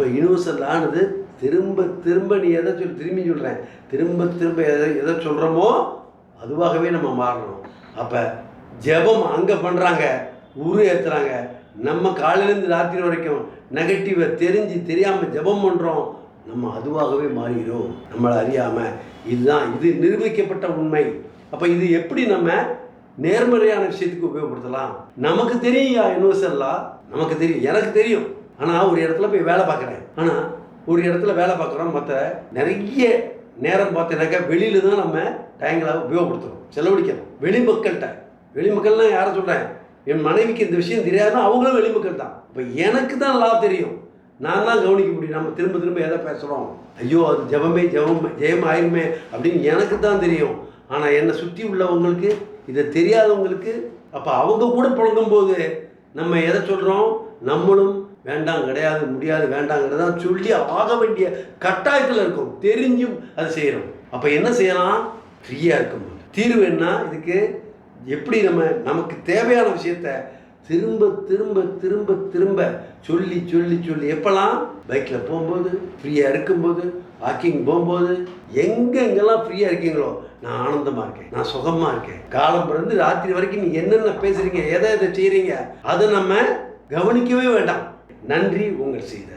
அப்போ யூனிவர்சல் ஆனது திரும்ப திரும்ப நீ எதை திரும்பி சொல்கிறேன், திரும்ப திரும்ப எதை சொல்கிறோமோ அதுவாகவே நம்ம மாறணும். அப்போ ஜெபம் அங்கே பண்ணுறாங்க, உரு ஏற்றுறாங்க. நம்ம காலையிலேருந்து ராத்திரி வரைக்கும் நெகட்டிவை தெரியாமல் ஜெபம் பண்ணுறோம், நம்ம அதுவாகவே மாறிடும் நம்மளை அறியாமல். இதுதான் இது நிரூபிக்கப்பட்ட உண்மை. அப்போ இது எப்படி நம்ம நேர்மறையான விஷயத்துக்கு உபயோகப்படுத்தலாம்? நமக்கு தெரியும் யூனிவர்சல்லாம், நமக்கு தெரியும், எனக்கு தெரியும். ஆனால் ஒரு இடத்துல போய் வேலை பார்க்குறேன், ஆனால் ஒரு இடத்துல வேலை பார்க்குறோம், மற்ற நிறைய நேரம் பார்த்தீங்கன்னாக்கா வெளியில் தான் நம்ம டைங்களாக உபயோகப்படுத்துகிறோம், செலவழிக்கிறோம். வெளிமக்கள்னால் யாரை சொல்கிறேன், என் மனைவிக்கு இந்த விஷயம் தெரியாதுன்னா அவங்களும் வெளிமக்கள் தான். இப்போ எனக்கு தான் லாபம் தெரியும், நான் தான் கவனிக்க முடியும். நம்ம திரும்ப திரும்ப எதை பேசுகிறோம், ஐயோ அது ஜெயம் ஆயிருமே அப்படின்னு எனக்கு தான் தெரியும். ஆனால் என்னை சுற்றி உள்ளவங்களுக்கு, இதை தெரியாதவங்களுக்கு, அப்போ அவங்க கூட புழங்கும்போது நம்ம எதை சொல்கிறோம், நம்மளும் வேண்டாம், கிடையாது, முடியாது, வேண்டாங்கிறதான் சொல்லி ஆக வேண்டிய கட்டாயத்தில் இருக்கும், தெரிஞ்சும் அதை செய்கிறோம். அப்போ என்ன செய்யலாம், ஃப்ரீயாக இருக்கும். தீர்வு என்ன இதுக்கு, எப்படி நமக்கு தேவையான விஷயத்த திரும்ப திரும்ப திரும்ப திரும்ப சொல்லி சொல்லி சொல்லி, எப்போல்லாம் பைக்கில் போகும்போது, ஃப்ரீயாக இருக்கும்போது, வாக்கிங் போகும்போது, எங்கெங்கெல்லாம் ஃப்ரீயாக இருக்கீங்களோ, நான் ஆனந்தமாக இருக்கேன், நான் சுகமாக இருக்கேன். காலம் பிறந்து ராத்திரி வரைக்கும் நீங்கள் என்னென்ன பேசுகிறீங்க, எதை செய்கிறீங்க, அதை நம்ம கவனிக்கவே வேண்டாம். நன்றி உங்கள் செய்த